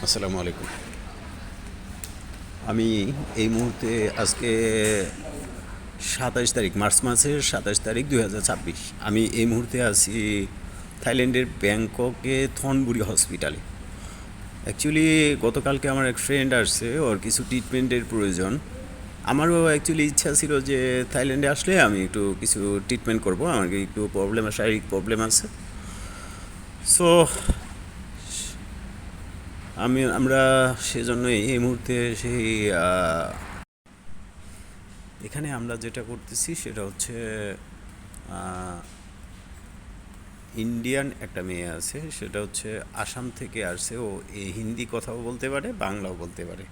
আসসালামু আলাইকুম। আমি এই মুহূর্তে আজকে 27 তারিখ, মার্চ মাসের 27 তারিখ 2026। আমি এই মুহূর্তে আছি থাইল্যান্ডের ব্যাংককে থনবুরি হসপিটালে। অ্যাকচুয়ালি গতকালকে আমার এক ফ্রেন্ড আসছে, ওর কিছু ট্রিটমেন্টের প্রয়োজন। আমারও অ্যাকচুয়ালি ইচ্ছা ছিল যে থাইল্যান্ডে আসলে আমি একটু কিছু ট্রিটমেন্ট করব, আমার একটু প্রবলেম, শারীরিক প্রবলেম আছে। সো আমরা সেজন্যই এই মুহূর্তে সেই এখানে আমরা যেটা করতেছি সেটা হচ্ছে ইন্ডিয়ান একটা মেয়ে আছে, সেটা হচ্ছে আসাম থেকে আসছে। ও হিন্দি কথাও বলতে পারে, বাংলাও বলতে পারে।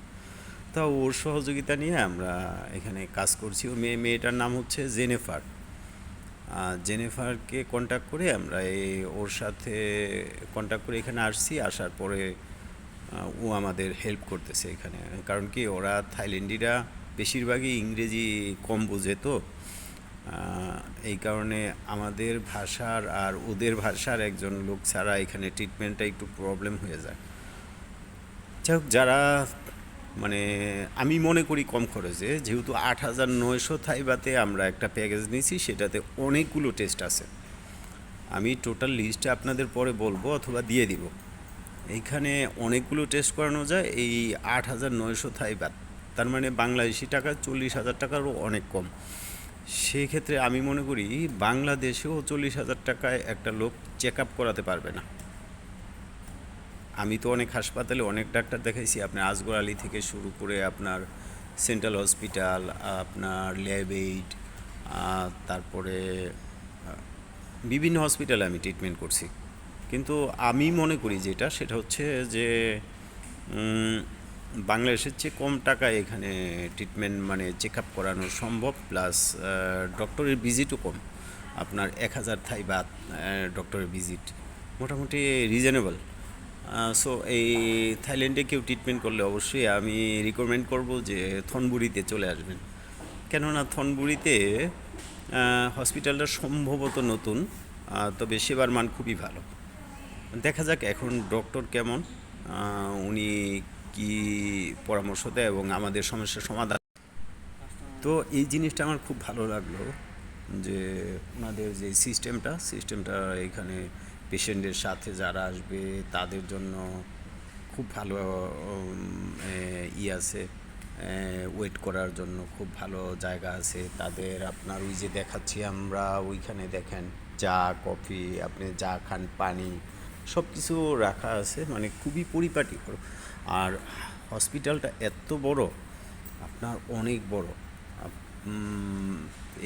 তা ওর সহযোগিতা নিয়ে আমরা এখানে কাজ করছি। ও মেয়েটার নাম হচ্ছে জেনেফার। জেনেফারকে কন্ট্যাক্ট করে আমরা ওর সাথে কন্ট্যাক্ট করে এখানে আসছি। আসার পরে ও আমাদের হেল্প করতেছে এখানে। কারণ কি, ওরা থাইল্যান্ডিরা বেশিরভাগই ইংরেজি কম বোঝে, তো এই কারণে আমাদের ভাষার আর ওদের ভাষার একজন লোক ছাড়া এখানে ট্রিটমেন্টটা একটু প্রবলেম হয়ে যায়। যাই হোক, যারা মানে আমি মনে করি কম খরচে, যেহেতু 8,900 থাইবাতে আমরা একটা প্যাকেজ নিয়েছি, সেটাতে অনেকগুলো টেস্ট আছে। আমি টোটাল লিস্টটা আপনাদের পরে বলবো অথবা দিয়ে দিব। এইখানে অনেকগুলো টেস্ট করানো যায় এই 8,900 থাইবাত, তার মানে বাংলাদেশি টাকা 40,000 টাকারও অনেক কম। সেই ক্ষেত্রে আমি মনে করি বাংলাদেশেও 40,000 টাকায় একটা লোক চেক আপ করাতে পারবে না। আমি তো অনেক হাসপাতালে অনেক ডাক্তার দেখাইছি, আপনার আসগর আলী থেকে শুরু করে আপনার সেন্ট্রাল হসপিটাল, আপনার ল্যাব এইড, তারপরে বিভিন্ন হসপিটালে আমি ট্রিটমেন্ট করছি। কিন্তু আমি মনে করি যেটা, সেটা হচ্ছে যে বাংলাদেশের চেয়ে কম টাকায় এখানে ট্রিটমেন্ট মানে চেক আপ করানো সম্ভব, প্লাস ডক্টরের ভিজিটও কম। আপনার 1,000 থাই বা ডক্টরের ভিজিট মোটামুটি রিজনেবল। সো এই থাইল্যান্ডে কেউ ট্রিটমেন্ট করলে অবশ্যই আমি রিকমেন্ড করব যে থনবুরিতে চলে আসবেন। কেননা থনবুরিতে হসপিটালটা সম্ভবত নতুন, তবে সেবার মান খুবই ভালো। দেখা যাক এখন ডক্টর কেমন, উনি কি পরামর্শ দেয় এবং আমাদের সমস্যার সমাধান। তো এই জিনিসটা আমার খুব ভালো লাগলো যে ওনাদের যে সিস্টেমটা এখানে পেশেন্টের সাথে যারা আসবে তাদের জন্য খুব ভালো আছে, ওয়েট করার জন্য খুব ভালো জায়গা আছে তাদের। আপনার ওই যে দেখাচ্ছি আমরা, ওইখানে দেখেন চা কফি, আপনি যা খান, পানি, সব কিছু রাখা আছে, মানে খুবই পরিপাটি। আর হসপিটালটা এত বড়, আপনার অনেক বড়।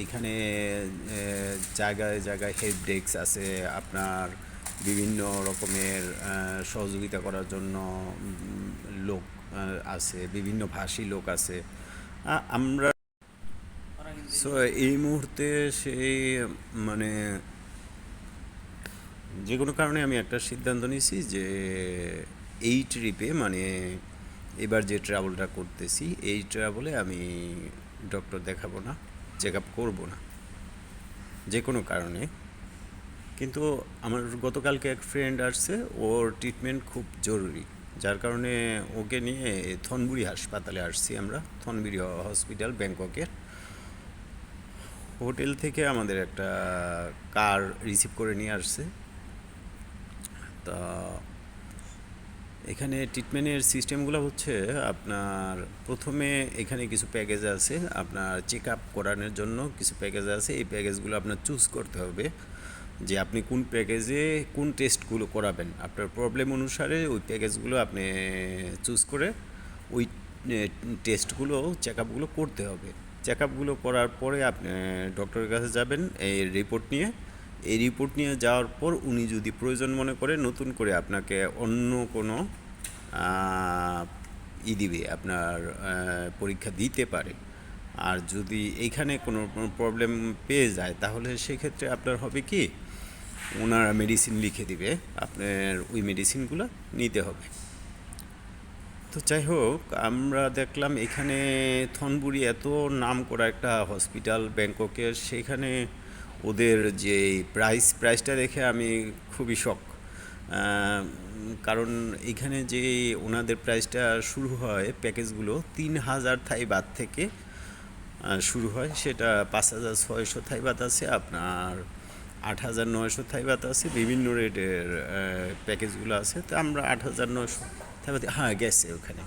এইখানে জায়গায় জায়গায় হেল্প ডেস্ক আছে, আপনার বিভিন্ন রকমের সহযোগিতা করার জন্য লোক আছে, বিভিন্ন ভাষী লোক আছে। আমরা সো এই মুহূর্তে সেই মানে যে কোনো কারণে আমি একটা সিদ্ধান্ত নিয়েছি যে এই ট্রিপে মানে এবার যে ট্রাভেলটা করতেছি, এই ট্রাভেলে আমি ডক্টর দেখাবো না, চেক আপ করবো না যে কোনো কারণে। কিন্তু আমার গতকালকে এক ফ্রেন্ড আসছে, ওর ট্রিটমেন্ট খুব জরুরি, যার কারণে ওকে নিয়ে থনবুরি হাসপাতালে আসছি আমরা। থনবুরি হসপিটাল ব্যাংককের হোটেল থেকে আমাদের একটা কার রিসিভ করে নিয়ে আসছে। তা এখানে ট্রিটমেন্টের সিস্টেমগুলো হচ্ছে আপনার প্রথমে এখানে কিছু প্যাকেজ আছে, আপনার চেক আপ করানোর জন্য কিছু প্যাকেজ আছে। এই প্যাকেজগুলো আপনার চুজ করতে হবে যে আপনি কোন প্যাকেজে কোন টেস্টগুলো করাবেন। আপনার প্রবলেম অনুসারে ওই প্যাকেজগুলো আপনি চুজ করে ওই টেস্টগুলো, চেক আপগুলো করতে হবে। চেক আপগুলো করার পরে আপনি ডক্টরের কাছে যাবেন এই রিপোর্ট নিয়ে। এই রিপোর্ট নিয়ে যাওয়ার পর উনি যদি প্রয়োজন মনে করে নতুন করে আপনাকে অন্য কোনো দিবে, আপনার পরীক্ষা দিতে পারে। আর যদি এইখানে কোনো প্রবলেম পেয়ে যায় তাহলে সেক্ষেত্রে আপনার হবে কি, ওনারা মেডিসিন লিখে দিবে, আপনার ওই মেডিসিনগুলো নিতে হবে। তো যাই হোক, আমরা দেখলাম এখানে থনবুরি এত নাম করা একটা হসপিটাল ব্যাংককের, সেখানে ওদের যে প্রাইসটা দেখে আমি খুবই শক। কারণ এখানে যে ওনাদের প্রাইসটা শুরু হয় প্যাকেজগুলো 3,000 থাই বাত থেকে শুরু হয়, সেটা 5,600 থাই বাত আছে, আপনার 8,900 থাই বাত আছে, বিভিন্ন রেটের প্যাকেজগুলো আছে। তো আমরা 8,900 থাই বাত, হ্যাঁ গেছে ওখানে।